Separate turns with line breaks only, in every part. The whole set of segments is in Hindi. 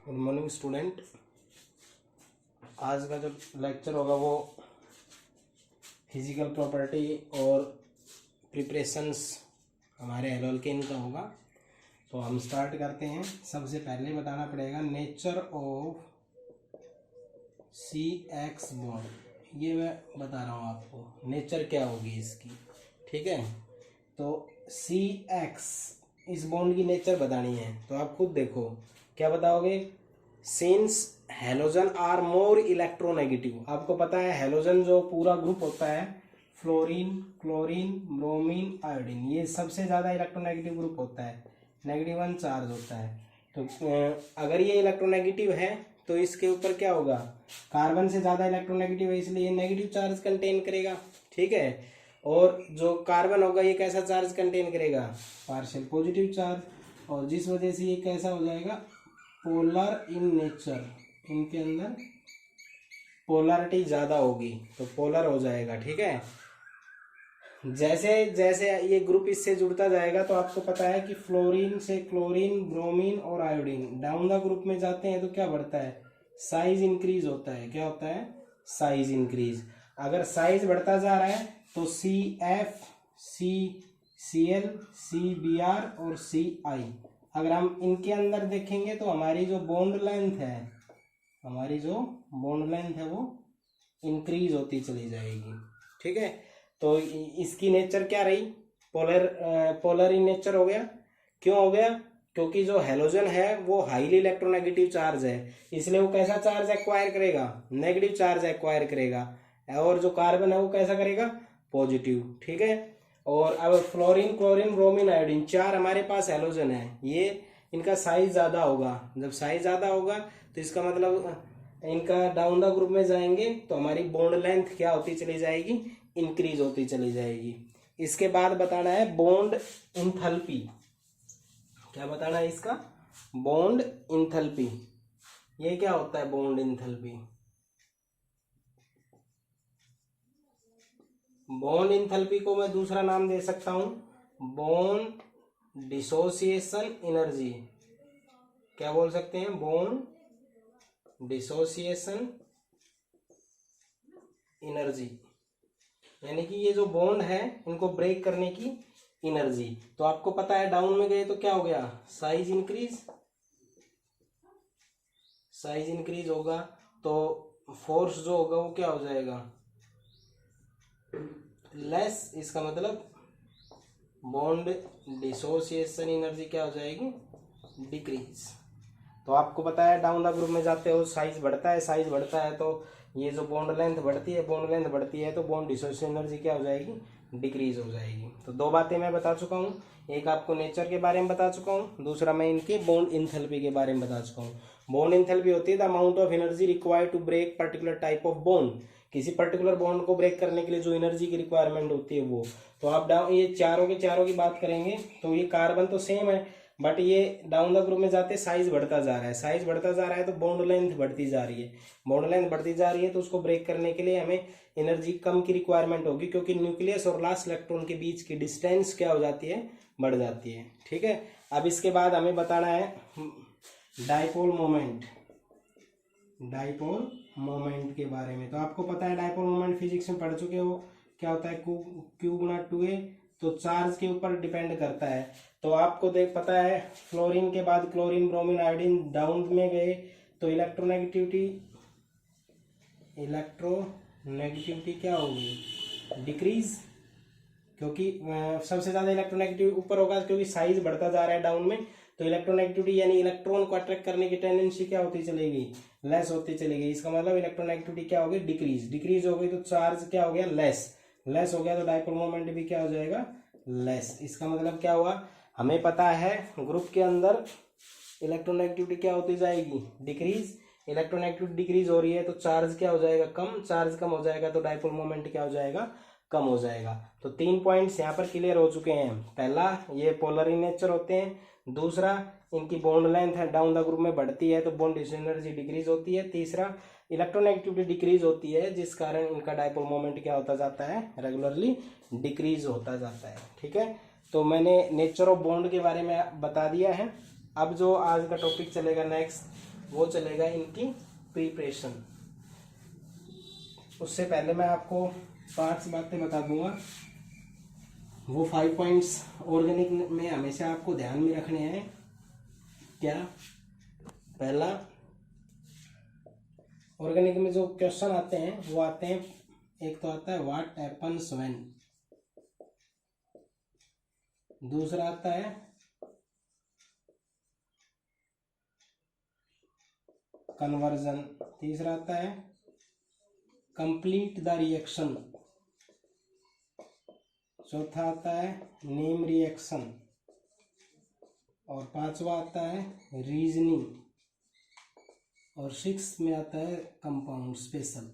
Good morning student. आज का जो लेक्चर होगा वो फिजिकल प्रॉपर्टी और प्रिपरेशंस हमारे एल्केन का होगा। तो हम स्टार्ट करते हैं। सबसे पहले बताना पड़ेगा नेचर ऑफ CX बॉन्ड। ये मैं बता रहा हूँ आपको नेचर क्या होगी इसकी, ठीक है। तो CX इस बॉन्ड की नेचर बतानी है, तो आप खुद देखो क्या बताओगे। Since halogen are more electronegative, आपको पता है हेलोजन जो पूरा ग्रुप होता है फ्लोरीन, क्लोरीन, ब्रोमीन, आयोडीन, ये सबसे ज़्यादा इलेक्ट्रोनेगेटिव ग्रुप होता है, नेगेटिव वन चार्ज होता है। तो अगर ये इलेक्ट्रोनेगेटिव है तो इसके ऊपर क्या होगा, कार्बन से ज़्यादा इलेक्ट्रोनेगेटिव है इसलिए ये नेगेटिव चार्ज कंटेन करेगा, ठीक है। और जो कार्बन होगा ये कैसा चार्ज कंटेन करेगा, पार्शियल पॉजिटिव चार्ज, और जिस वजह से ये कैसा हो जाएगा, पोलर इन नेचर, इनके अंदर पोलरिटी ज़्यादा होगी तो पोलर हो जाएगा, ठीक है। जैसे जैसे ये ग्रुप इससे जुड़ता जाएगा तो आपको पता है कि फ्लोरीन से क्लोरीन, ब्रोमीन और आयोडीन डाउन द ग्रुप में जाते हैं तो क्या बढ़ता है, साइज इंक्रीज होता है। क्या होता है, साइज इंक्रीज। अगर साइज बढ़ता जा रहा है तो CF, CCl, CBr और CI, अगर हम इनके अंदर देखेंगे तो हमारी जो बॉन्ड लेंथ है वो इंक्रीज होती चली जाएगी, ठीक है। तो इसकी नेचर क्या रही, पोलर इन नेचर हो गया। क्यों हो गया, क्योंकि जो हेलोजन है वो हाईली इलेक्ट्रोनेगेटिव चार्ज है, इसलिए वो कैसा चार्ज एक्वायर करेगा, नेगेटिव चार्ज एक्वायर करेगा। और जो कार्बन है वो कैसा करेगा, पॉजिटिव, ठीक है। और अब फ्लोरीन, क्लोरीन, ब्रोमीन, आयोडीन, चार हमारे पास हेलोजन है, ये इनका साइज ज़्यादा होगा। जब साइज ज़्यादा होगा तो इसका मतलब इनका डाउन द ग्रुप में जाएंगे तो हमारी बॉन्ड लेंथ क्या होती चली जाएगी, इंक्रीज होती चली जाएगी। इसके बाद बताना है बॉन्ड इंथैल्पी। क्या बताना है इसका, बॉन्ड इंथैल्पी। ये क्या होता है बॉन्ड इंथैल्पी, बॉन्ड इंथैल्पी को मैं दूसरा नाम दे सकता हूं, बॉन्ड डिसोसिएशन एनर्जी। क्या बोल सकते हैं, बॉन्ड डिसोसिएशन एनर्जी, यानी कि ये जो बॉन्ड है इनको ब्रेक करने की एनर्जी। तो आपको पता है डाउन में गए तो क्या हो गया, साइज इंक्रीज होगा, तो फोर्स जो होगा वो क्या हो जाएगा, लेस। इसका मतलब बॉन्ड डिसोसिएशन एनर्जी क्या हो जाएगी, डिक्रीज। तो आपको पता है डाउन द ग्रुप में जाते हो साइज बढ़ता है तो ये जो बॉन्ड लेंथ बढ़ती है तो बॉन्ड डिसोसिएशन एनर्जी क्या हो जाएगी, डिक्रीज हो जाएगी। तो दो बातें मैं बता चुका हूँ, एक आपको नेचर के बारे में बता चुका हूँ, दूसरा मैं इनके बॉन्ड इंथैल्पी के बारे में बता चुका हूँ। बॉन्ड इंथैल्पी होती है the amount of energy required to break particular type of bond, किसी पर्टिकुलर बॉन्ड को ब्रेक करने के लिए जो एनर्जी की रिक्वायरमेंट होती है वो। तो आप ये चारों की बात करेंगे तो ये कार्बन तो सेम है, बट ये डाउन द ग्रुप में जाते साइज बढ़ता जा रहा है तो बॉन्ड लेंथ बढ़ती जा रही है तो उसको ब्रेक करने के लिए हमें एनर्जी कम की रिक्वायरमेंट होगी, क्योंकि न्यूक्लियस और लास्ट इलेक्ट्रॉन के बीच की डिस्टेंस क्या हो जाती है, बढ़ जाती है, ठीक है। अब इसके बाद हमें बताना है डाइपोल मोमेंट के बारे में। तो आपको पता है डाइपोल मोमेंट फिजिक्स में पढ़ चुके हो, क्या होता है, Q गुणा 2a, तो चार्ज के ऊपर डिपेंड करता है। तो आपको पता है फ्लोरीन के बाद क्लोरीन, ब्रोमीन, आयोडीन डाउन में गए तो इलेक्ट्रोनेगेटिविटी क्या होगी, डिक्रीज, क्योंकि सबसे ज्यादा इलेक्ट्रोनेगेटिव ऊपर होगा, क्योंकि साइज बढ़ता जा रहा है डाउन में, तो इलेक्ट्रोनेगेटिविटी यानी इलेक्ट्रॉन को अट्रैक्ट करने की टेंडेंसी क्या होती चलेगी, लेस होती चलेगी। इसका मतलब इलेक्ट्रोनेगेटिविटी क्या होगी, डिक्रीज हो गई, तो चार्ज क्या हो गया, लेस हो गया, तो डाइपोल मोमेंट भी क्या हो जाएगा, लेस। इसका मतलब क्या हुआ, हमें पता है ग्रुप के अंदर इलेक्ट्रोनेगेटिविटी क्या होती जाएगी, डिक्रीज। इलेक्ट्रोनेगेटिविटी डिक्रीज हो रही है तो चार्ज क्या हो जाएगा, चार्ज कम हो जाएगा तो डाइपोल मोमेंट क्या हो जाएगा, कम हो जाएगा। तो 3 पॉइंट्स यहाँ पर क्लियर हो चुके हैं। पहला, ये पोलर इन नेचर होते हैं, दूसरा इनकी बॉन्ड लेंथ है डाउन द ग्रुप में बढ़ती है तो बॉन्ड डिसोसिएशन एनर्जी डिक्रीज होती है, तीसरा इलेक्ट्रोनेगेटिविटी डिक्रीज होती है जिस कारण इनका डाइपोल मोमेंट क्या होता जाता है, रेगुलरली डिक्रीज होता जाता है, ठीक है। तो मैंने नेचर ऑफ बॉन्ड के बारे में बता दिया है। अब जो आज का टॉपिक चलेगा नेक्स्ट, वो चलेगा इनकी प्रिपरेशन। उससे पहले मैं आपको 5 बातें बता दूंगा। वो 5 पॉइंट्स ऑर्गेनिक में हमेशा आपको ध्यान में रखने हैं। क्या? पहला, ऑर्गेनिक में जो क्वेश्चन आते हैं वो आते हैं, एक तो आता है व्हाट हैपन्स व्हेन, दूसरा आता है कन्वर्जन, तीसरा आता है कंप्लीट द रिएक्शन, चौथा आता है नेम रिएक्शन, और पांचवा आता है रीजनिंग, और 6 में आता है कंपाउंड स्पेशल।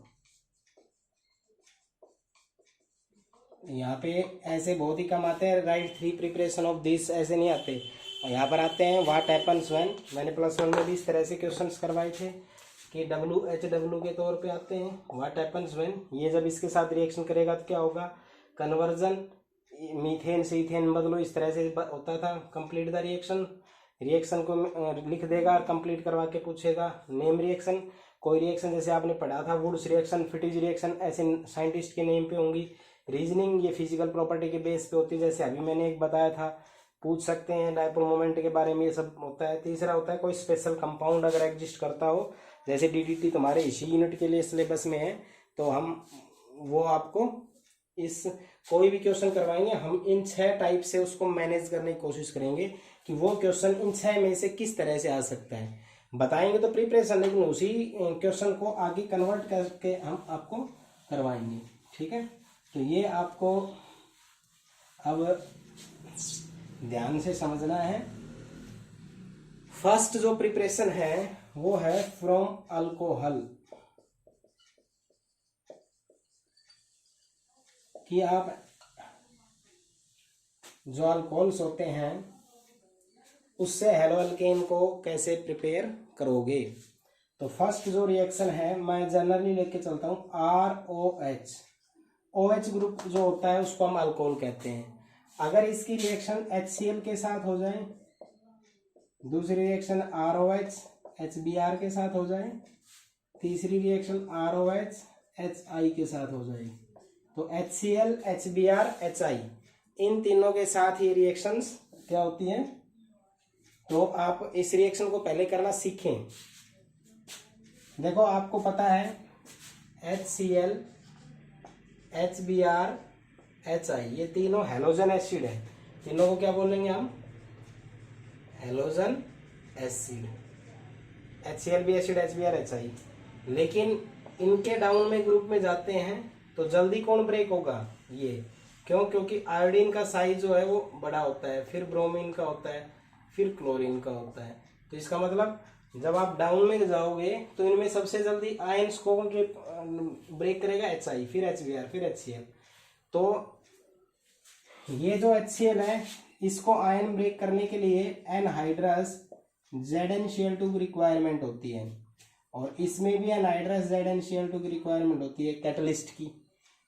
यहाँ पे ऐसे बहुत ही कम आते हैं, राइट 3 प्रिपरेशन ऑफ दिस ऐसे नहीं आते। यहाँ पर आते हैं व्हाट हैपन्स व्हेन। मैंने +1 में भी इस तरह से क्वेश्चंस करवाए थे कि WHW के तौर पे आते हैं व्हाट हैपन्स व्हेन। ये जब इसके साथ रिएक्शन करेगा तो क्या होगा? कन्वर्जन, मीथेन से इथेन बदलो, इस तरह से होता था। कंप्लीट द रिएक्शन, रिएक्शन को लिख देगा और कंप्लीट करवा के पूछेगा। नेम रिएक्शन, कोई रिएक्शन जैसे आपने पढ़ा था वुड्स रिएक्शन, फिटिज रिएक्शन, ऐसे साइंटिस्ट के नेम पे होंगी। रीजनिंग, ये फिजिकल प्रॉपर्टी के बेस पे होती है, जैसे अभी मैंने एक बताया था, पूछ सकते हैं डायपोल मोमेंट के बारे में, ये सब होता है। तीसरा होता है कोई स्पेशल कंपाउंड अगर एग्जिस्ट करता हो, जैसे DDT तुम्हारे इसी यूनिट के लिए सिलेबस में है, तो हम वो आपको इस कोई भी क्वेश्चन करवाएंगे, हम इन 6 टाइप से उसको मैनेज करने की कोशिश करेंगे कि वो क्वेश्चन इन 6 में से किस तरह से आ सकता है। बताएंगे तो प्रिपरेशन, लेकिन उसी क्वेश्चन को आगे कन्वर्ट करके हम आपको करवाएंगे। ठीक है, तो ये आपको अब ध्यान से समझना है। फर्स्ट जो प्रिपरेशन है वो है फ्रॉम अल्कोहल, कि आप जो अल्कोहल्स होते हैं उससे हेलोअल्केन को कैसे प्रिपेयर करोगे। तो फर्स्ट जो रिएक्शन है मैं जनरली लेके चलता हूँ ROH। OH ग्रुप जो होता है उसको हम अल्कोहल कहते हैं। अगर इसकी रिएक्शन HCl के साथ हो जाए, दूसरी रिएक्शन ROH HBr के साथ हो जाए, तीसरी रिएक्शन ROH HI के साथ हो जाए, तो HCl HBr HI इन तीनों के साथ ये रिएक्शंस क्या होती हैं। तो आप इस रिएक्शन को पहले करना सीखें। देखो आपको पता है HCl HBr HI ये तीनों हेलोजन एसिड है। तीनों को क्या बोलेंगे हम? Halogen acid. HCl भी एसिड, HBr HI। लेकिन इनके डाउन में ग्रुप में जाते हैं तो जल्दी कौन ब्रेक होगा? ये। क्यों? क्योंकि आयोडीन का साइज जो है वो बड़ा होता है, फिर ब्रोमीन का होता है, फिर क्लोरीन का होता है। तो इसका मतलब जब आप डाउन में जाओगे तो इनमें सबसे जल्दी आयंस को ब्रेक करेगा HI, फिर HBr, फिर HCl। तो ये जो HCl है इसको आयन ब्रेक करने के लिए एनहाइड्रस ZnCl2 की रिक्वायरमेंट होती है, और इसमें भी एनहाइड्रस ZnCl2 की रिक्वायरमेंट होती है कैटलिस्ट की।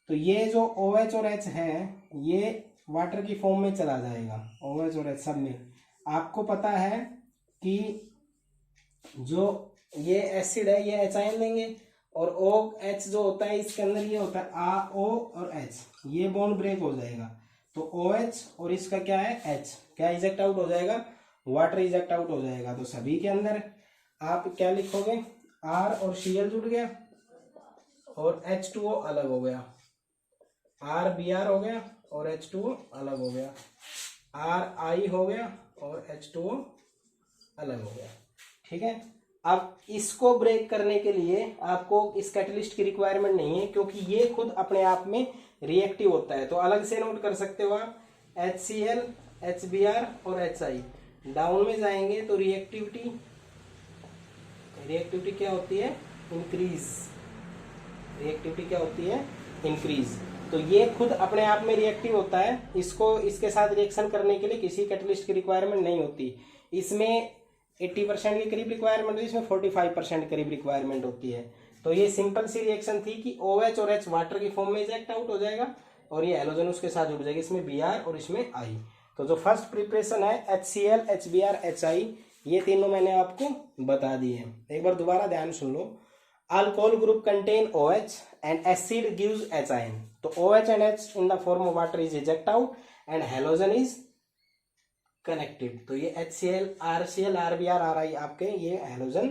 तो ये जो OH और H है ये वाटर की फॉर्म में चला जाएगा, OH और H सब में। आपको पता है कि जो ये एसिड है ये H आयन देंगे, और OH जो होता है इसके अंदर ये होता है O और H, ये बॉन्ड ब्रेक हो जाएगा। तो OH और इसका क्या है H, क्या इजेक्ट आउट हो जाएगा? वाटर इजेक्ट आउट हो जाएगा। तो सभी के अंदर आप क्या लिखोगे? R और Cl जुड़ गया और H2O अलग हो गया, RBr हो गया और H2O अलग हो गया, RI हो गया और H2O अलग हो गया। ठीक है, अब इसको ब्रेक करने के लिए आपको इस कैटलिस्ट की रिक्वायरमेंट नहीं है, क्योंकि ये खुद अपने आप में रिएक्टिव होता है। तो अलग से नोट कर सकते हो आप, HCl HBr और HI डाउन में जाएंगे तो रिएक्टिविटी क्या होती है? इंक्रीज। रिएक्टिविटी क्या होती है? इंक्रीज। तो ये खुद अपने आप में रिएक्टिव होता है, इसको इसके साथ रिएक्शन करने के लिए किसी कैटलिस्ट की रिक्वायरमेंट नहीं होती। इसमें 80% के करीब रिक्वायरमेंट होती है, इसमें 45% करीब रिक्वायरमेंट होती है। तो ये सिंपल सी रिएक्शन थी कि OH और H वाटर की फॉर्म में इजेक्ट आउट हो जाएगा और ये हेलोजन उसके साथ जुड़ जाएगा, इसमें Br और इसमें I। तो जो फर्स्ट प्रिपरेशन है HCl HBr HI, ये तीनों मैंने आपको बता दिए। एक बार दोबारा ध्यान सुन लो। Alcohol group contain OH and acid gives H तो OH and H in the form of water is eject out and halogen is connected. तो ये HCl RCl RBr RI आपके ये हेलोजन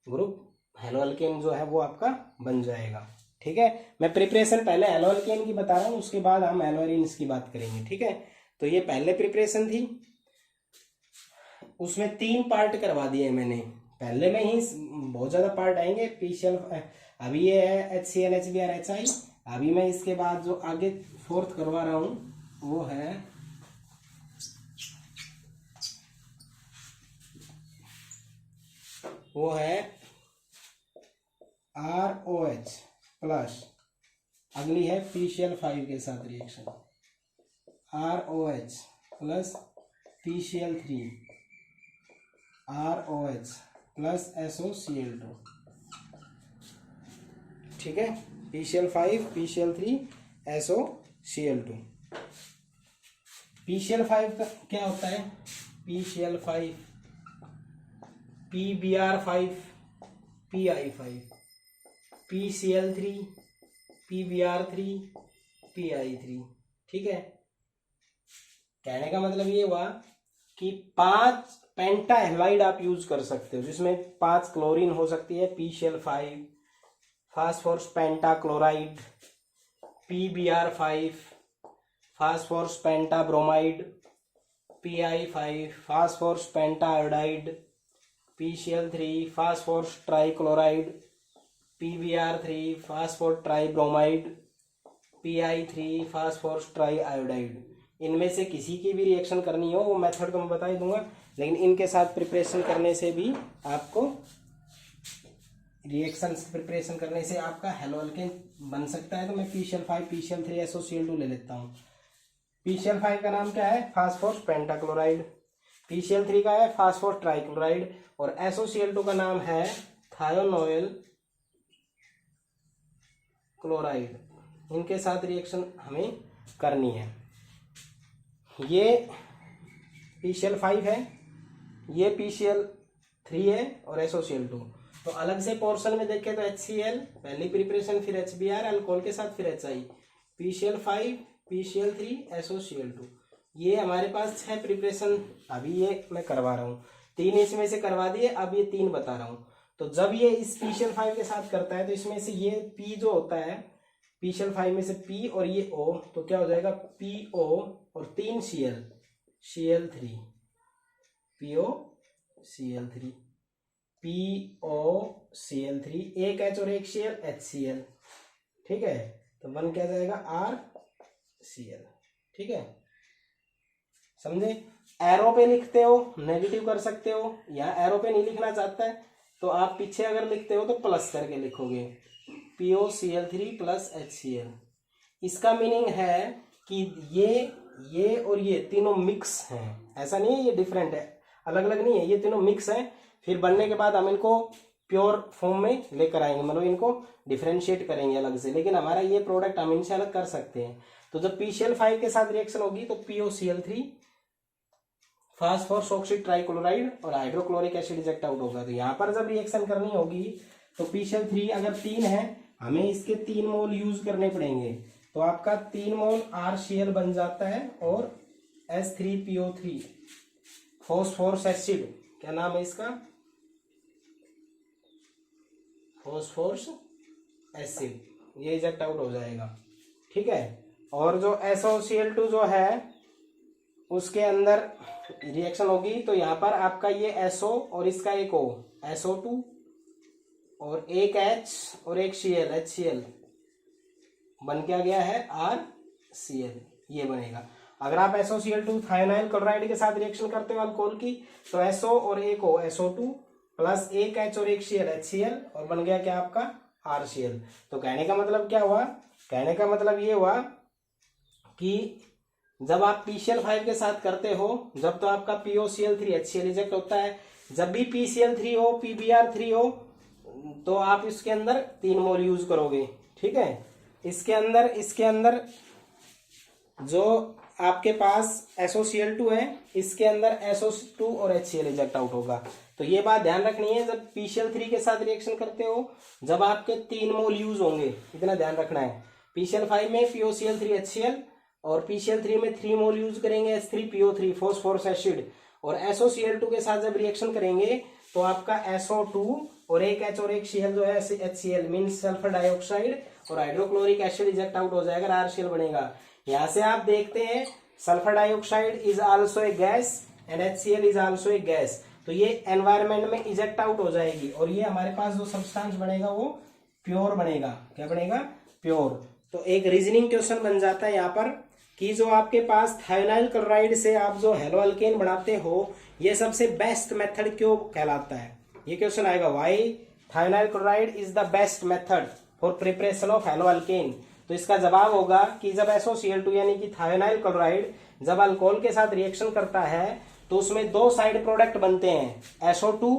ग्रुप हेलो अल्केन जो है वो आपका बन जाएगा। ठीक है, मैं प्रिपरेशन पहले हेलो अल्केन की बता रहा हूँ, उसके बाद हम एल्वरीन्स की बात करेंगे। ठीक है, तो ये पहले प्रिपरेशन थी, उसमें 3 पार्ट करवा दिए मैंने। पहले में ही बहुत ज्यादा पार्ट आएंगे पीसीएल। अभी ये है HCl HBr HI। अभी मैं इसके बाद जो आगे 4th करवा रहा हूं वो है ROH प्लस, अगली है PCl5 के साथ reaction, ROH plus PCl3 ROH plus SOCl2। ठीक है, PCl5 PCl3 SOCl2। PCl5 का क्या होता है? PCl5 PBr5 PI5, PCl3 PBr3 PI3। ठीक है, कहने का मतलब ये हुआ कि 5 पेंटा हैलाइड आप यूज कर सकते हो, जिसमें 5 क्लोरीन हो सकती है, PCl5, phosphorus penta chloride, PBr5 phosphorus penta bromide, PI5 phosphorus penta iodide, PCl3 phosphorus trichloride, PBr3 phosphor tri bromide, PI3 phosphorus tri iodide. इनमें से किसी की भी रिएक्शन करनी हो वो मेथड तो मैं बता ही दूंगा, लेकिन इनके साथ प्रिपरेशन करने से भी आपको रिएक्शन प्रिपरेशन करने से आपका हेलो अल्केन बन सकता है। तो मैं PCl5 PCl3 SOCl2 ले लेता हूँ। PCl5 का नाम क्या है? Phosphorus pentachloride. PCl3 का है फास्फोर ट्राइक्लोराइड और SOCl2 का नाम है थायोनोइल क्लोराइड। इनके साथ रिएक्शन हमें करनी है। ये PCl5 है, ये PCl3 है और SOCl2। तो अलग से पोर्शन में देखें तो HCl पहली प्रिपरेशन, फिर HBr अल्कोहल के साथ, फिर HI, PCl5 PCl3 SOCl2। ये हमारे पास 6 प्रिपरेशन अभी ये मैं करवा रहा हूँ। 3 इसमें से करवा दिए, अब ये 3 बता रहा हूँ। तो जब ये इस PCl5 के साथ करता है तो इसमें से ये P जो होता है, PCl5 में से P और ये O, तो क्या हो जाएगा? PO और 3 Cl Cl3, PO Cl3, PO Cl3, एक H और एक Cl HCl। ठीक है, तो बन क्या जाएगा? RCl। ठीक है, समझे? एरो पे लिखते हो नेगेटिव कर सकते हो, या एरो पे नहीं लिखना चाहता है तो आप पीछे अगर लिखते हो तो प्लस करके लिखोगे, POCl3 प्लस HCl। इसका मीनिंग है कि ये और ये तीनों मिक्स हैं, ऐसा नहीं है ये डिफरेंट है, अलग अलग नहीं है, ये तीनों मिक्स हैं। फिर बनने के बाद हम इनको प्योर फॉर्म में लेकर आएंगे, मतलब इनको डिफरेंशिएट करेंगे अलग से, लेकिन हमारा ये प्रोडक्ट हम इनसे अलग कर सकते हैं। तो जब PCl5 के साथ रिएक्शन होगी तो POCl3 फास्फोरस ऑक्सीड ट्राइक्लोराइड और हाइड्रोक्लोरिक एसिड इजेक्ट आउट होगा। तो यहाँ पर जब रिएक्शन करनी होगी तो PCl3 अगर 3 है, हमें इसके 3 मोल यूज करने पड़ेंगे, तो आपका 3 मोल RCl बन जाता है और H3PO3 फॉस्फोरस एसिड, क्या नाम है इसका? फॉस्फोरस एसिड, ये इजेक्ट आउट हो जाएगा। ठीक है, और जो SOCl2 जो है उसके अंदर रिएक्शन होगी तो यहाँ पर आपका ये SO और इसका एक O, SO2 और एक H और एक Cl HCl बन क्या गया है? RCl, ये बनेगा। अगर आप SOCl2 थायोनाइल क्लोराइड के साथ रिएक्शन करते हो अल्कोहल की, तो SO और एक O SO2 प्लस एक H और एक Cl HCl और बन गया क्या आपका? RCl। तो कहने का मतलब क्या हुआ? कहने का मतलब ये हुआ कि जब आप PCl5 के साथ करते हो, जब तो आपका POCl3 HCl इजेक्ट होता है, जब भी PCl3 हो PBr3 हो तो आप इसके अंदर 3 मोल यूज करोगे। ठीक है, इसके अंदर जो आपके पास SOCl2 है, इसके अंदर SO2 और HCl इजेक्ट आउट होगा। तो ये बात ध्यान रखनी है जब PCl3 के साथ रिएक्शन करते हो, जब आपके 3 मोल यूज होंगे, इतना ध्यान रखना है। PCl5 में POCl3 HCl और PCl3 में 3 मोल यूज करेंगे H3PO3 फॉस्फोरस एसिड, और SOCl2 के साथ जब रिएक्शन करेंगे तो आपका SO2 और एक H और एक Cl जो है HCl मीन्स सल्फर डाइऑक्साइड और हाइड्रोक्लोरिक एसिड इजेक्ट आउट हो जाएगा, RCl बनेगा। यहाँ से आप देखते हैं sulphur dioxide is also a gas and HCl is also a gas, तो ये एनवायरमेंट में इजेक्ट आउट हो जाएगी और ये हमारे पास जो सब्सटेंस बनेगा वो प्योर बनेगा। क्या बनेगा? प्योर। तो एक रीजनिंग क्वेश्चन बन जाता है यहाँ पर कि जो आपके पास थायोनाइल क्लोराइड से आप जो हेलो अल्केन बनाते हो, ये सबसे बेस्ट मेथड क्यों कहलाता है? ये क्वेश्चन आएगा, why thionyl chloride is the best method for preparation of hello alkane. तो इसका जवाब होगा कि जब SOCl2 यानी कि थायोनाइल क्लोराइड जब अल्कोहल के साथ रिएक्शन करता है तो उसमें 2 साइड प्रोडक्ट बनते हैं, SO2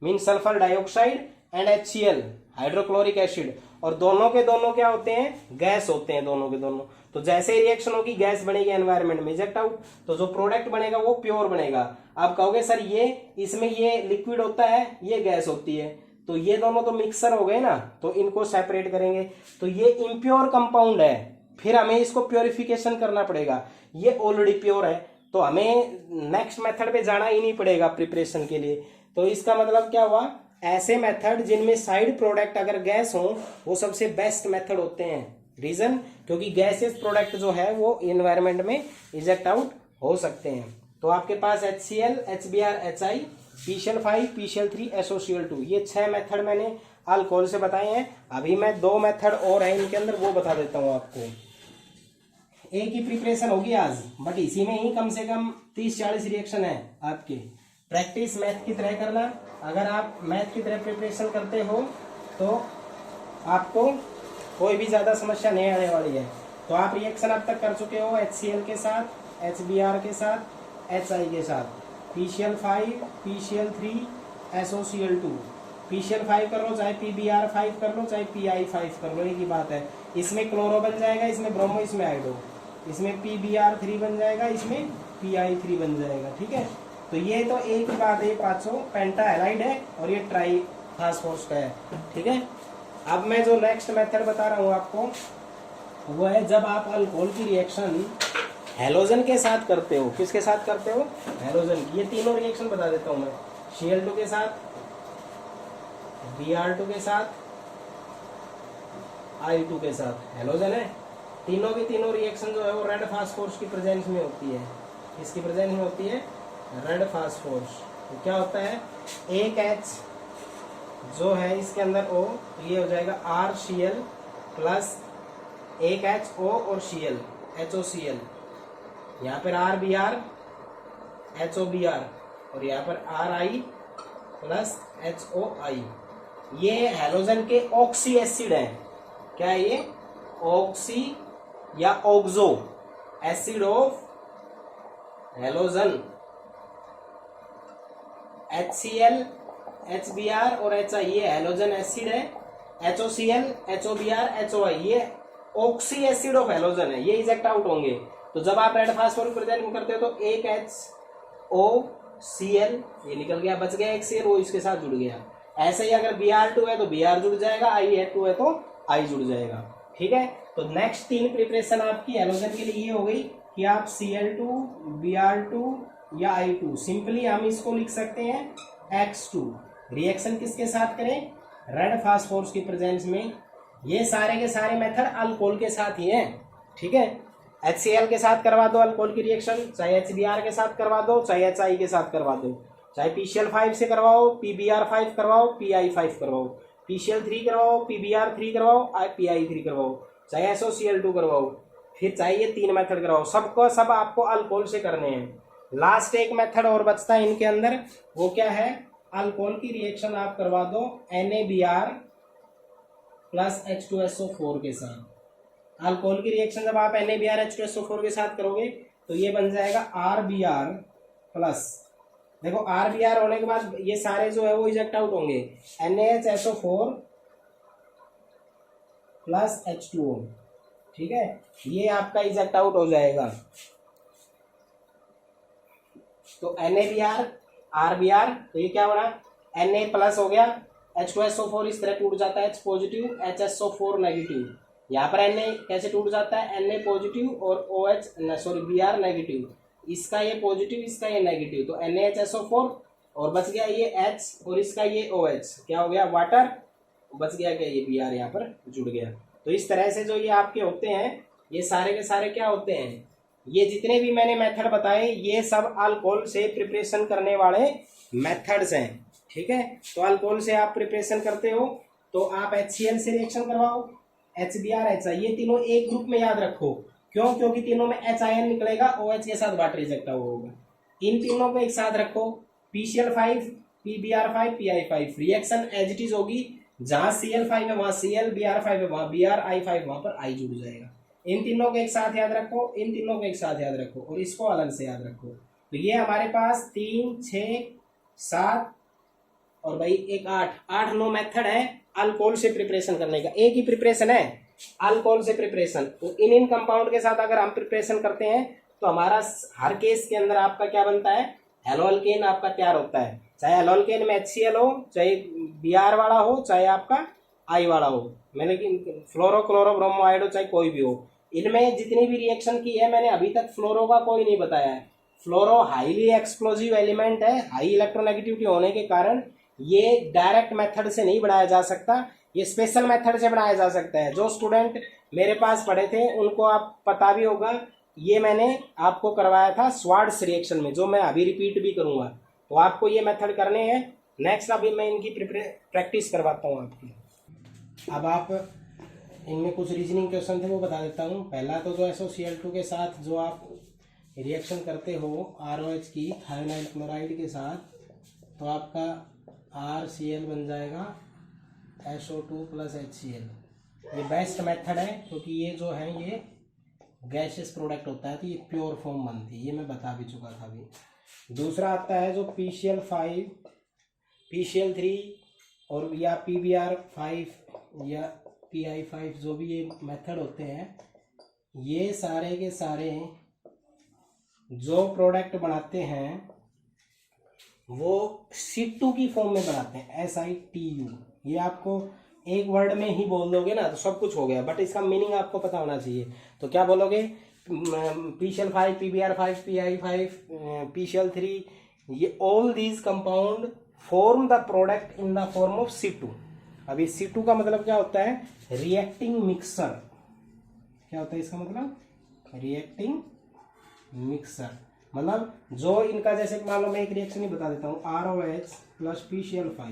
mean sulphur dioxide and HCl hydrochloric acid, और दोनों के दोनों क्या होते हैं? गैस होते हैं दोनों के दोनों। तो जैसे ही रिएक्शन होगी गैस बनेगी एनवायरमेंट में इजेक्ट आउट, तो जो प्रोडक्ट बनेगा वो प्योर बनेगा। आप कहोगे सर ये इसमें ये लिक्विड होता है, ये गैस होती है, तो ये दोनों तो मिक्सर हो गए ना, तो इनको सेपरेट करेंगे, तो ये इम्प्योर कंपाउंड है, फिर हमें इसको प्योरिफिकेशन करना पड़ेगा। ये ऑलरेडी प्योर है तो हमें नेक्स्ट मेथड पे जाना ही नहीं पड़ेगा प्रिपरेशन के लिए। तो इसका मतलब क्या हुआ? ऐसे मेथड जिनमें साइड प्रोडक्ट अगर गैस हो वो सबसे बेस्ट मेथड होते हैं। रीजन, क्योंकि गैसेस प्रोडक्ट जो है वो एनवायरमेंट में इजेक्ट आउट हो सकते हैं। तो आपके पास HCl, HBr, HI, PCl5, PCl3, SOCl2, ये 6 मेथड मैंने अल्कोहल से बताए हैं। अभी मैं 2 मेथड और है इनके अंदर, वो बता देता हूँ आपको। एक ही प्रिपरेशन होगी आज, बट इसी में ही कम से कम 30-40 रिएक्शन है आपके। प्रैक्टिस मैथ की तरह करना। अगर आप मैथ की तरह प्रिपरेशन करते हो तो आपको कोई भी ज्यादा समस्या नहीं आने वाली है। तो आप रिएक्शन अब तक कर चुके हो HCl के साथ, HBr के साथ, HI के साथ, PCl5, PCl3, SOCl2। PCl5 कर लो, चाहे PBr5 कर लो, चाहे PI5 कर लो, एक ही बात है। इसमें क्लोरो बन जाएगा, इसमें ब्रोमो, इसमें आइडो, इसमें PBr3 बन जाएगा, इसमें PI3 बन जाएगा। ठीक है, तो ये तो एक ही बात है, पांचों पेंटा हैलाइड है और ये ट्राई फास्फोरस का है। ठीक है, अब मैं जो नेक्स्ट मेथड बता रहा हूँ आपको वो है जब आप अल्कोहल की रिएक्शन हेलोजन के साथ करते हो। किसके साथ करते हो? हेलोजन की। ये तीनों रिएक्शन बता देता हूँ मैं। Cl2 के साथ, Br2 के साथ, I2 के साथ, हेलोजन है। तीनों की तीनों रिएक्शन जो है वो रेड फास्फोरस की प्रेजेंस में होती है। इसकी प्रेजेंस में होती है रेड फास्फोरस। तो क्या होता है? एक H जो है इसके अंदर O, तो ये हो जाएगा RCl प्लस एक HO और Cl, HOCl। यहाँ पर RBr, HOBr और यहाँ पर RI प्लस HOI। ये हेलोजन के ऑक्सी एसिड है। क्या है ये? ऑक्सी या oxo acid of halogen. HCl, HBr और HI ये हेलोजन एसिड है। HOCl, HOBr, HOI ये ऑक्सी एसिड ऑफ हेलोजन है, ये इजेक्ट आउट होंगे। तो जब आप रेड फास्फोरस प्रेजेंट करते हो तो एक HOCl ये निकल गया, बच गया एक Cl, वो इसके साथ जुड़ गया। ऐसे ही अगर Br2 है तो Br जुड़ जाएगा, I2 है तो I जुड़ जाएगा। ठीक है, तो नेक्स्ट 3 प्रिपरेशन आपकी हेलोजन के लिए ये हो गई कि आप Cl2, Br2 या I2, सिंपली हम इसको लिख सकते हैं X2। रिएक्शन किसके साथ करें? रेड फास्फोरस की प्रेजेंस में। ये सारे के सारे मेथड अल्कोहल के साथ ही हैं। ठीक है, HCl के साथ करवा दो अल्कोहल की रिएक्शन, चाहे HBr के साथ करवा दो, चाहे HI के साथ करवा दो, चाहे PCl5 से करवाओ, PBr5 करवाओ, PI5 करवाओ, PCl3 करवाओ, PBr3 करवाओ, PI3 करवाओ, चाहे SOCl2 करवाओ, फिर चाहे ये 3 मेथड करवाओ, सबको सब आपको अल्कोहल से करने हैं। लास्ट एक मेथड और बचता है इनके अंदर, वो क्या है? अल्कोहल की रिएक्शन आप करवा दो NaBr प्लस H2SO4 के साथ। अल्कोहल की रिएक्शन जब आप NaBr H2SO4 के साथ करोगे तो ये बन जाएगा RBr प्लस, देखो RBr होने के बाद ये सारे जो है वो इजेक्ट आउट होंगे, NaHSO4 प्लस H2O। ठीक है, ये आपका इजेक्ट आउट हो जाएगा। तो NaBr RBr, तो ये क्या बना Na प्लस हो गया, H2SO4 इस तरह टूट जाता है, H पॉजिटिव HSO4 नेगेटिव। यहाँ पर Na कैसे टूट जाता है, Na पॉजिटिव और Br नेगेटिव, इसका ये पॉजिटिव इसका ये नेगेटिव, तो NaHSO4 और बच गया ये H और इसका ये OH, क्या हो गया वाटर, बच गया क्या ये Br यहाँ पर जुड़ गया। तो इस तरह से जो ये आपके होते हैं ये सारे के सारे क्या होते हैं, ये जितने भी मैंने मेथड बताए ये सब अल्कोहल से प्रिपरेशन करने वाले मेथड्स हैं, ठीक है। तो अल्कोहल से आप प्रिपरेशन करते हो तो आप HCl से रिएक्शन करवाओ, HBr HI, ये तीनों एक ग्रुप में याद रखो, क्यों, क्योंकि तीनों में H आयन निकलेगा, OH के साथ वाटर रिजेक्ट होगा। इन तीनों को एक साथ रखो, PCl5 PBr5 PI5, reaction as it is होगी, जहां Cl5 है वहां Cl, Br5 है वहां Br, I5 वहां पर I जुड़ जाएगा। इन तीनों को एक साथ याद रखो, इन तीनों को एक साथ याद रखो और इसको अलग से याद रखो। तो ये हमारे पास 3 6 7 और भाई एक 8 9 मेथड है अल्कोहल से प्रिपरेशन करने का। एक ही प्रिपरेशन है अल्कोहल से प्रिपरेशन, तो इन कंपाउंड के साथ अगर हम प्रिपरेशन करते हैं तो हमारा हर केस के अंदर आपका क्या बनता है, हेलोअल्केन आपका तैयार होता है। चाहे हेलोअल्केन में HCl हो, चाहे Br वाला हो, चाहे आपका I वाला हो, मैंने फ्लोरो क्लोरो ब्रोमोआइड हो, चाहे कोई भी हो। इनमें जितनी भी रिएक्शन की है मैंने अभी तक फ्लोरो का कोई नहीं बताया है। फ्लोरो हाईली एक्सप्लोजिव एलिमेंट है, हाई इलेक्ट्रोनेगेटिविटी होने के कारण ये डायरेक्ट मेथड से नहीं बनाया जा सकता, ये स्पेशल मेथड से बनाया जा सकता है। जो स्टूडेंट मेरे पास पढ़े थे उनको आप पता भी होगा, ये मैंने आपको करवाया था स्वार्ट्स रिएक्शन में, जो मैं अभी रिपीट भी करूंगा। तो आपको ये मेथड करने हैं। नेक्स्ट अभी मैं इनकी प्रैक्टिस करवाता हूँ आपकी। अब आप इनमें कुछ रीजनिंग क्वेश्चन थे वो बता देता हूँ। पहला तो जो SOCl2 के साथ जो आप रिएक्शन करते हो ROH की थायोनाइल क्लोराइड के साथ, तो आपका RCl बन जाएगा SO2 प्लस HCl। ये बेस्ट मेथड है क्योंकि ये जो है ये गैसियस प्रोडक्ट होता है, तो ये प्योर फॉर्म बनती है, ये मैं बता भी चुका था अभी। दूसरा आता है जो PCl5 PCl3 और या PBr5 या PI5, जो भी ये मेथड होते हैं, ये सारे के सारे जो प्रोडक्ट बनाते हैं वो C2 की फॉर्म में बनाते हैं, SITU। ये आपको एक वर्ड में ही बोल दोगे ना तो सब कुछ हो गया, बट इसका मीनिंग आपको पता होना चाहिए। तो क्या बोलोगे, PCl5 PBr5 PI5 PCl3, ये all these compound form the product in the form of C2। अभी C2 का मतलब क्या होता है, रिएक्टिंग मिक्सर। क्या होता है इसका मतलब, रिएक्टिंग मिक्सर। मतलब जो इनका, जैसे मान लो मैं एक रिएक्शन ही बता देता हूँ, ROH प्लस PCl5,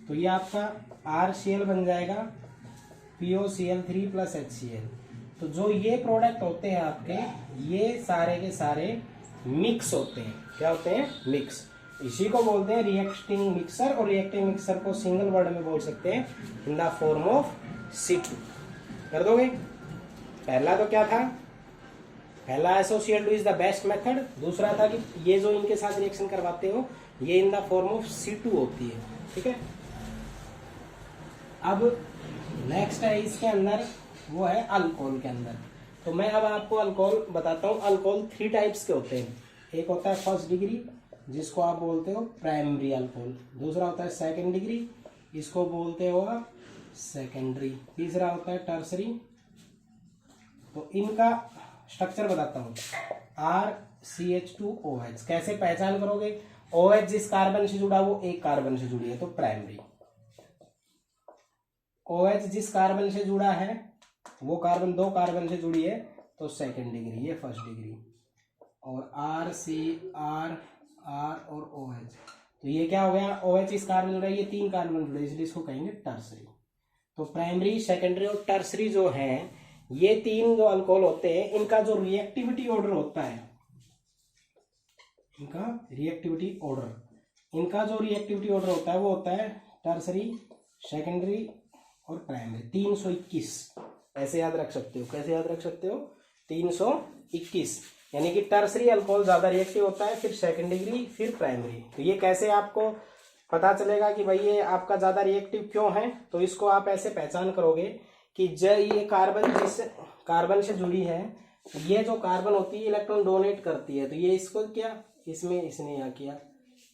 तो ये आपका RCl बन जाएगा POCl3 प्लस HCl। तो जो ये प्रोडक्ट होते हैं आपके, ये सारे के सारे मिक्स होते हैं। क्या होते हैं, मिक्स। इसी को बोलते हैं रिएक्टिंग मिक्सर, और रिएक्टिंग मिक्सर को सिंगल वर्ड में बोल सकते हैं, इन द फॉर्म ऑफ C2। कर दोगे। पहला तो क्या था, पहला SOCl2 is the best method. दूसरा था कि ये जो इनके साथ रिएक्शन करवाते हो ये इन द फॉर्म ऑफ C2 होती है, ठीक है। अब नेक्स्ट है इसके अंदर, वो है अल्कोहल के अंदर। तो मैं अब आपको अल्कोहल बताता हूँ। अल्कोहल 3 टाइप्स के होते हैं। एक होता है फर्स्ट डिग्री, जिसको आप बोलते हो प्राइमरी अल्कोहल। दूसरा होता है सेकेंड डिग्री, इसको बोलते हो आप सेकेंडरी। तीसरा होता है टर्सरी। तो इनका स्ट्रक्चर बताता हूँ। RCH2OH कैसे पहचान करोगे, OH जिस कार्बन से जुड़ा वो एक कार्बन से जुड़ी है तो प्राइमरी, OH जिस कार्बन से जुड़ा है वो कार्बन 2 कार्बन से जुड़ी है तो सेकेंड डिग्री, ये फर्स्ट डिग्री। और R C R और OH, तो ये क्या हो गया, OH इस कार्बन जुड़ा है, ये 3 कार्बन जुड़े, इसलिए इसको कहेंगे टर्सरी। तो प्राइमरी, सेकेंडरी और टर्सरी जो है, ये 3 जो अल्कोहल होते हैं, इनका जो रिएक्टिविटी ऑर्डर होता है, इनका रिएक्टिविटी ऑर्डर होता है वो होता है टर्सरी, सेकेंडरी और प्राइमरी। 321 ऐसे याद रख सकते हो। कैसे याद रख सकते हो, 321, यानी कि टर्सरी अल्कोहल ज्यादा रिएक्टिव होता है, फिर सेकेंड डिग्री, फिर प्राइमरी। तो ये कैसे आपको पता चलेगा कि भाई ये आपका ज्यादा रिएक्टिव क्यों है, तो इसको आप ऐसे पहचान करोगे कि जब ये कार्बन जिस कार्बन से जुड़ी है, ये जो कार्बन होती है इलेक्ट्रॉन डोनेट करती है, तो ये इसको क्या इसमें इसने यहाँ किया,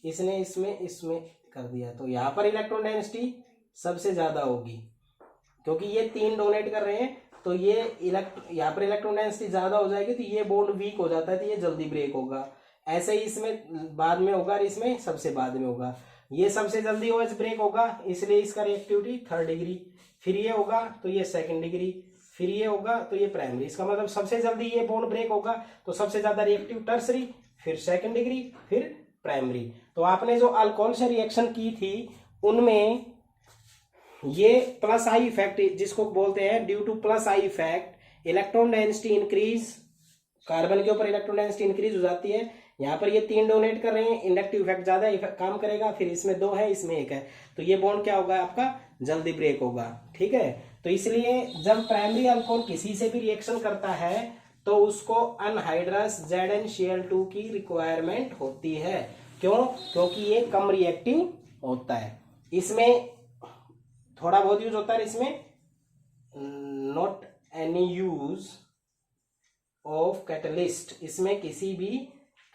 इसने इसमें इसमें कर दिया, तो यहाँ पर इलेक्ट्रॉन डेंसिटी सबसे ज्यादा होगी क्योंकि ये 3 डोनेट कर रहे हैं, तो ये यहाँ पर इलेक्ट्रॉन डेंसिटी ज्यादा हो जाएगी, तो ये बॉन्ड वीक हो जाता है, तो ये जल्दी ब्रेक होगा। ऐसे ही इसमें बाद में होगा और इसमें सबसे बाद में होगा। ये सबसे जल्दी OH ब्रेक होगा, इसलिए इसका रिएक्टिविटी 3rd डिग्री, फिर ये होगा तो ये 2nd डिग्री, फिर ये होगा तो ये प्राइमरी। इसका मतलब सबसे जल्दी ये बॉन्ड ब्रेक होगा तो सबसे ज्यादा रिएक्टिव टर्सरी, फिर 2nd डिग्री, फिर प्राइमरी। तो आपने जो अल्कोहल से रिएक्शन की थी उनमें ये प्लस आई इफेक्ट जिसको बोलते हैं due two plus I effect electron density increase, carbon के ऊपर इलेक्ट्रॉन डेंसिटी इंक्रीज हो जाती है। यहाँ पर ये 3 डोनेट कर रहे हैं, इंडक्टिव इफेक्ट ज्यादा काम करेगा, फिर इसमें 2 है इसमें 1 है, तो ये बॉन्ड क्या होगा आपका जल्दी ब्रेक होगा। ठीक है, तो इसलिए जब प्राइमरी अल्कोहल किसी से भी रिएक्शन करता है तो उसको अनहाइड्रस ZnCl2 की रिक्वायरमेंट होती है। क्यों? क्योंकि ये कम रिएक्टिव होता है। इसमें थोड़ा बहुत यूज होता है, इसमें not any use of catalyst, इसमें किसी भी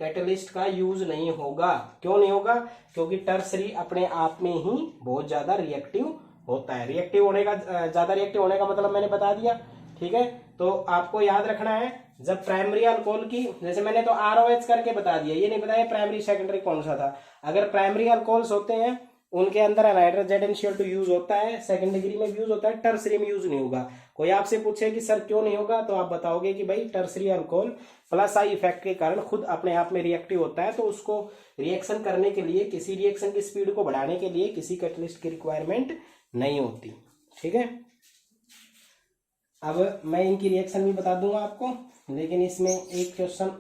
कैटलिस्ट का यूज नहीं होगा। क्यों नहीं होगा? क्योंकि टर्सरी अपने आप में ही बहुत ज्यादा रिएक्टिव होता है। रिएक्टिव होने का ज्यादा रिएक्टिव होने का मतलब मैंने बता दिया। ठीक है, तो आपको याद रखना है जब प्राइमरी अल्कोहल की, जैसे मैंने तो ROH करके बता दिया, ये नहीं बताया प्राइमरी सेकेंडरी कौन सा था। अगर प्राइमरी अल्कोहल्स होते हैं उनके अंदर अनहाइड्रस ZnCl2 यूज होता है, 2nd डिग्री में यूज होता है, टर्सरी में यूज नहीं होगा। कोई आपसे पूछे कि सर क्यों नहीं होगा, तो आप बताओगे कि भाई tertiary alcohol plus I effect के कारण खुद अपने आप में रिएक्टिव होता है, तो उसको रिएक्शन करने के लिए, किसी रिएक्शन की स्पीड को बढ़ाने के लिए किसी कैटलिस्ट की रिक्वायरमेंट नहीं होती। ठीक है, अब मैं इनकी रिएक्शन भी बता दूंगा आपको, लेकिन इसमें एक क्वेश्चन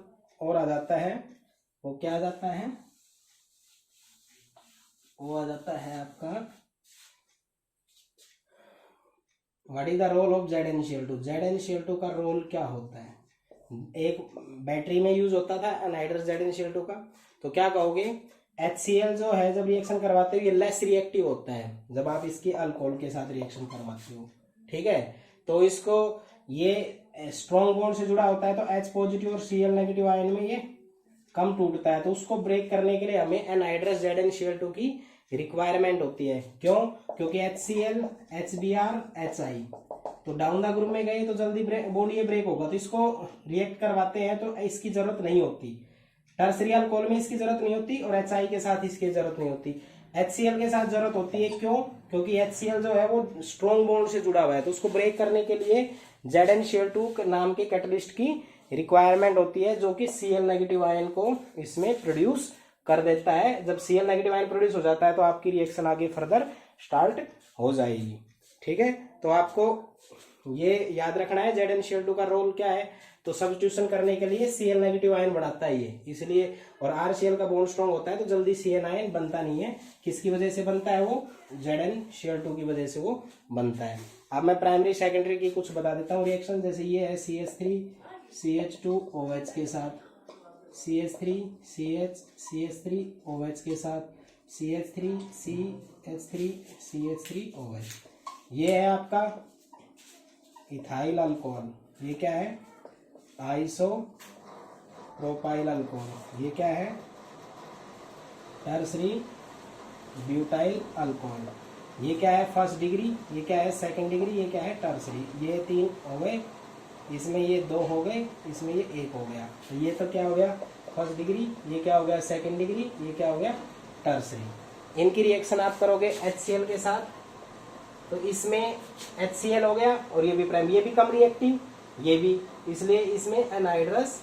और आ जाता है। वो क्या आ जाता है? वो आ जाता है आपका what is the role of ZnCl2। ZnCl2 का रोल क्या होता है? एक बैटरी में यूज होता था अनहाइड्रस ZnCl2 का, तो क्या कहोगे? HCl जो है जब रिएक्शन करवाते हो ये लेस रिएक्टिव होता है जब आप इसकी अल्कोहल के साथ रिएक्शन करवाते हो। ठीक है, तो इसको ये स्ट्रॉन्ग बॉन्ड से जुड़ा होता है, तो H पॉजिटिव और Cl नेगेटिव आयन में ये कम टूटता है, तो उसको ब्रेक करने के लिए हमें अनहाइड्रस ZnCl2 की रिक्वायरमेंट होती है। क्यों? क्योंकि HCl, HBr, HI तो डाउन द ग्रुप में गए तो जल्दी बॉन्ड ये ब्रेक होगा, तो इसको रिएक्ट करवाते हैं तो इसकी जरूरत नहीं होती। टर्सरी अल्कोहल में इसकी जरूरत नहीं होती और HI के साथ इसकी जरूरत नहीं होती। HCl के साथ जरूरत होती है। क्यों? क्योंकि HCl जो है वो स्ट्रॉन्ग बॉन्ड से जुड़ा हुआ है, तो उसको ब्रेक करने के लिए ZnCl2 नाम के कैटलिस्ट की रिक्वायरमेंट होती है, जो कि Cl नेगेटिव आयन को इसमें प्रोड्यूस कर देता है। जब Cl नेगेटिव आयन प्रोड्यूस हो जाता है तो आपकी रिएक्शन आगे फर्दर स्टार्ट हो जाएगी। ठीक है, तो आपको ये याद रखना है ZnCl2 का रोल क्या है। तो सब्स्टिट्यूशन करने के लिए Cl नेगेटिव आयन बनाता है ये, इसलिए, और RCl का बॉन्ड स्ट्रॉन्ग होता है तो जल्दी Cn आयन बनता नहीं है। किसकी वजह से बनता है? वो ZnCl2 की वजह से वो बनता है। अब मैं प्राइमरी सेकेंडरी की कुछ बता देता हूँ रिएक्शन। जैसे ये है CH3 CH2OH के साथ, CH3 CH CH3 OH के साथ, CH3 CH3 CH3OH। ये है आपका इथाइल अल्कोहल। ये क्या है? Iso propyl alcohol. ये क्या है? Tertiary butyl alcohol. ये क्या है? 1st degree. ये क्या है? 2nd degree. ये क्या है? टर्सरी। ये 3 हो गए, इसमें ये 2 हो गए, इसमें ये 1 हो गया। तो ये तो क्या हो गया? 1st degree. ये क्या हो गया? 2nd degree. ये क्या हो गया? टर्सरी। इनकी रिएक्शन आप करोगे HCl के साथ, तो इसमें HCl हो गया और ये भी प्राइम, ये भी कम रिएक्टिव, ये भी, इसलिए इसमें अनहाइड्रस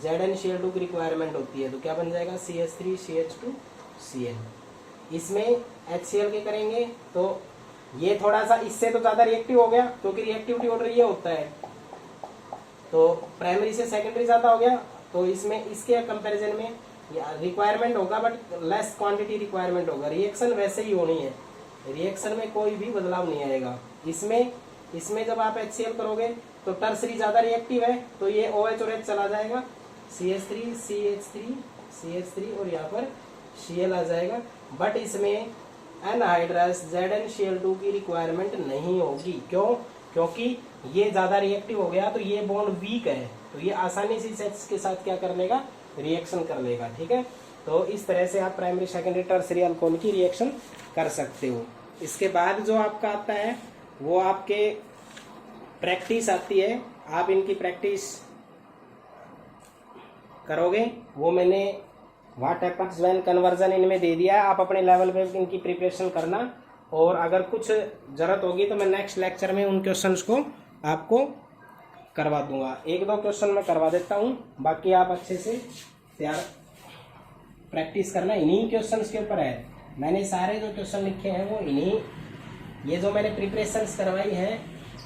ZnCl2 की रिक्वायरमेंट होती है। तो क्या बन जाएगा? CH3 CH2 Cl। इसमें HCl के करेंगे तो ये थोड़ा सा इससे तो ज्यादा रिएक्टिव हो गया, क्योंकि रिएक्टिविटी ऑर्डर ये होता है, तो प्राइमरी से सेकेंडरी ज्यादा हो गया, तो इसमें इसके कंपैरिजन में रिक्वायरमेंट होगा बट लेस क्वांटिटी रिक्वायरमेंट होगा। रिएक्शन वैसे ही होनी है, रिएक्शन में कोई भी बदलाव नहीं आएगा। इसमें जब आप HCl करोगे तो टर्सरी ज्यादा रिएक्टिव है, तो ये OH और H चला जाएगा, CH3 CH3 CH3 और यहाँ पर Cl आ जाएगा। बट इसमें अनहाइड्रस ZnCl2 की रिक्वायरमेंट नहीं होगी। क्यों? क्योंकि ये ज्यादा रिएक्टिव हो गया, तो ये बॉन्ड वीक है, तो ये आसानी से H के साथ क्या कर लेगा? रिएक्शन कर लेगा। ठीक है, तो इस तरह से आप प्राइमरी सेकेंडरी टर्सरी अल्कोहल की रिएक्शन कर सकते हो। इसके बाद जो आपका आता है वो आपके प्रैक्टिस आती है, आप इनकी प्रैक्टिस करोगे। वो मैंने व्हाट हैपेंस व्हेन कन्वर्जन इनमें दे दिया है, आप अपने लेवल पे इनकी प्रिपरेशन करना। और अगर कुछ ज़रूरत होगी तो मैं नेक्स्ट लेक्चर में उन क्वेश्चंस को आपको करवा दूंगा। एक दो क्वेश्चन मैं करवा देता हूँ, बाकी आप अच्छे से तैयार प्रैक्टिस करना। इन्हीं क्वेश्चंस के ऊपर है, मैंने सारे जो क्वेश्चन लिखे हैं वो इन्हीं, ये जो मैंने प्रिपरेशंस करवाई है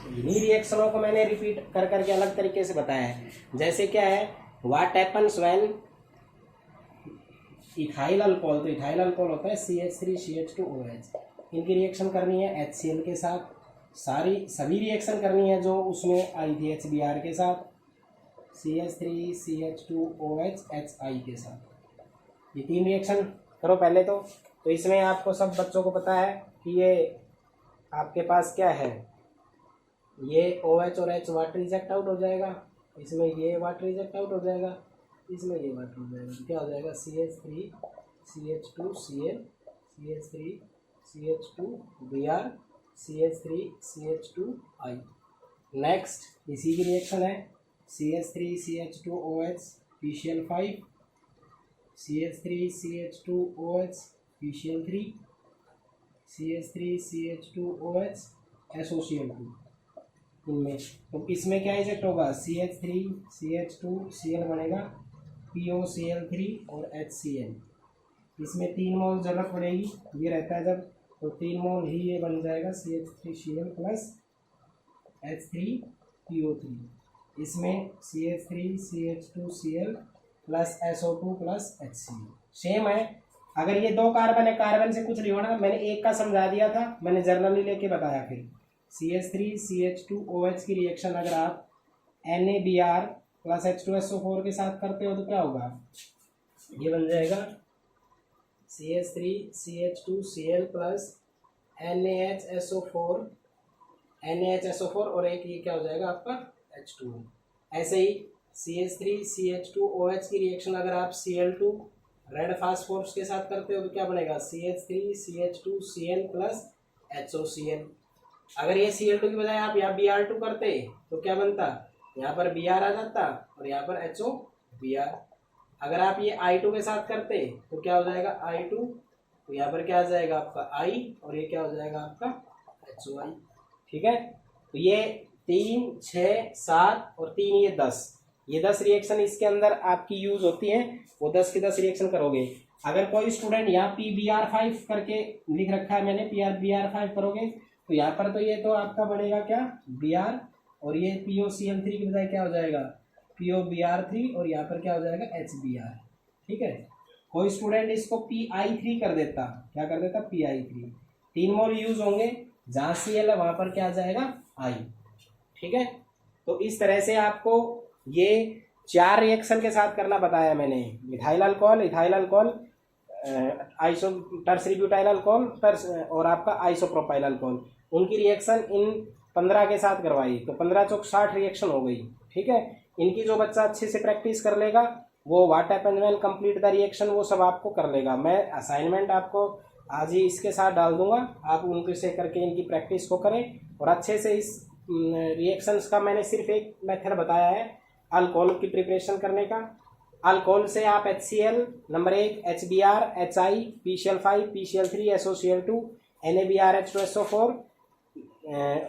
इन्हीं रिएक्शनों को मैंने रिपीट कर करके अलग तरीके से बताया है। जैसे क्या है, what happens when ethyl alcohol, तो इथाइल अल्कोहल होता है CH3CH2OH, इनकी रिएक्शन करनी है HCl के साथ। सभी रिएक्शन करनी है जो उसमें आई थी HBr के साथ, CH3CH2OH HI के साथ। ये 3 रिएक्शन करो पहले तो इसमें आपको सब बच्चों को पता है कि ये आपके पास क्या है, ये OH और H वाटर रिजेक्ट आउट हो जाएगा, इसमें ये वाटर रिजेक्ट आउट हो जाएगा, इसमें ये वाटर हो जाएगा, क्या हो जाएगा CH3CH2Cl, CH3CH2Br, CH3CH2I। नेक्स्ट इसी की रिएक्शन है CH3CH2OH PCl5, CH3CH2OH PCl3, CH3CH2OH SOCl2। इनमें तो इसमें क्या इजेक्ट होगा, CH3CH2Cl बनेगा, POCl3 और HCl। इसमें 3 मोल जरूरत पड़ेगी, ये रहता है जब, तो 3 मोल ही ये बन जाएगा CH3Cl प्लस H3PO3। इसमें CH3CH2Cl plus SO2 plus HCl same है। अगर ये 2 कार्बन है, कार्बन से कुछ नहीं होना, मैंने एक का समझा दिया था, मैंने जर्नली लेके बताया। फिर CH3CH2OH की रिएक्शन अगर आप NaBr प्लस H2SO4 के साथ करते हो तो क्या होगा, ये बन जाएगा CH3CH2Cl प्लस NaHSO4 और एक ये क्या हो जाएगा आपका H2O। ऐसे ही CH3CH2OH की रिएक्शन अगर आप Cl2 रेड फास्फोरस के साथ करते हो तो क्या बनेगा, CH3CH2Cl प्लस HOCl। अगर ये Cl2 की बजाय आप यहाँ Br2 करते तो क्या बनता, यहाँ पर Br आ जाता और यहाँ पर HOBr। अगर आप ये I2 के साथ करते तो क्या हो जाएगा I2, तो यहाँ पर क्या आ जाएगा आपका I और ये क्या हो जाएगा आपका HOI। ठीक है, तो ये 3, 6, 7 और 3 ये 10, ये 10 रिएक्शन इसके अंदर आपकी यूज होती है। वो 10 की 10 रिएक्शन करोगे। अगर कोई स्टूडेंट यहाँ PBr5 करके लिख रखा है मैंने, PBr5 करोगे तो यहाँ पर तो ये तो आपका बनेगा क्या Br, और ये POCl3 की बजाय क्या हो जाएगा POBr3 और यहाँ पर क्या हो जाएगा HBr। ठीक है, कोई स्टूडेंट इसको PI3 कर देता, क्या कर देता PI3, 3 मोल यूज होंगे, जहाँ Cl है वहाँ पर क्या आ जाएगा I। ठीक है, तो इस तरह से आपको ये 4 रिएक्शन के साथ करना बताया मैंने, ethyl alcohol, iso tertiary butyl alcohol और आपका आइसोप्रोपाइल अल्कोहल, उनकी रिएक्शन इन 15 के साथ करवाई, तो 15 चौक 60 रिएक्शन हो गई। ठीक है, इनकी जो बच्चा अच्छे से प्रैक्टिस कर लेगा वो what happens when complete the reaction वो सब आपको कर लेगा। मैं असाइनमेंट आपको आज ही इसके साथ डाल दूंगा, आप उनके से करके इनकी प्रैक्टिस को करें और अच्छे से इस रिएक्शंस का मैंने सिर्फ एक मेथड बताया है अल्कोहल की प्रिपरेशन करने का। अल्कोहल से आप HCl number 1, HBr, HI, PCl5, PCl3, SOCl2, NaBr, H2SO4,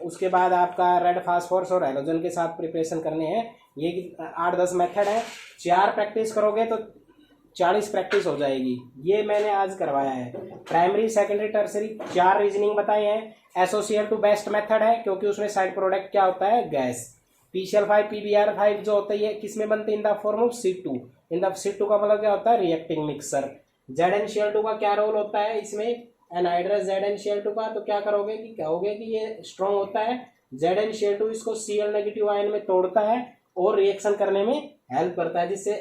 उसके बाद आपका रेड फास्फोरस और हैलोजन के साथ प्रिपरेशन करने हैं। ये 8-10 मेथड है, 4 प्रैक्टिस करोगे तो 40 प्रैक्टिस हो जाएगी। ये मैंने आज करवाया है। प्राइमरी सेकेंडरी टर्सरी 4 रीजनिंग बताए हैं। SOCl2 बेस्ट मेथड है क्योंकि उसमें साइड प्रोडक्ट क्या होता है, गैस। PCl5 PBr5 जो होता है किस में बनते हैं, इन the form of C2। In the C2 का मतलब क्या होता है, रिएक्टिंग मिक्सर। ZnCl2 का क्या रोल होता है इसमें, एनहाइड्रस ZnCl2 का, तो क्या करोगे कि कहोगे कि ये स्ट्रॉन्ग होता है। ZnCl2 इसको Cl नेगेटिव आयन में तोड़ता है और रिएक्शन करने में हेल्प करता है, जिससे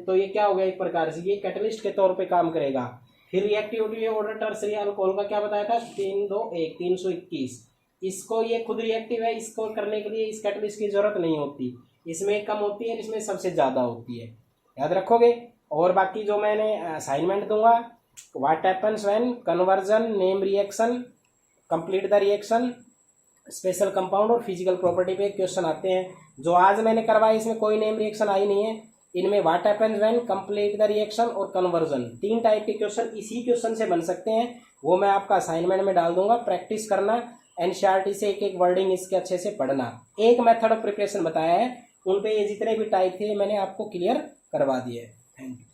तो ये क्या हो गया, एक प्रकार से ये कैटलिस्ट के तौर पे काम करेगा। फिर रिएक्टिविटी ऑर्डर टर्सरी अल्कोहल का क्या बताया था, 321 इसको ये खुद रिएक्टिव है, इसको करने के लिए इस कैटलिस्ट की जरूरत नहीं होती, इसमें कम होती है, इसमें सबसे ज्यादा होती है, याद रखोगे। और बाकी जो मैंने असाइनमेंट दूंगा, what happens when conversion, name reaction, complete the reaction, special compound और फिजिकल प्रॉपर्टी पे क्वेश्चन आते हैं। जो आज मैंने करवाया इसमें कोई नेम रिएक्शन आई नहीं है। इनमें what happens when, complete the reaction और कन्वर्जन, 3 टाइप के क्वेश्चन इसी क्वेश्चन से बन सकते हैं। वो मैं आपका असाइनमेंट में डाल दूंगा, प्रैक्टिस करना, एनसीईआरटी से एक एक वर्डिंग इसके अच्छे से पढ़ना। एक मेथड ऑफ प्रिपरेशन बताया है, उन पे ये जितने भी टाइप थे मैंने आपको क्लियर करवा दिए। Thank you.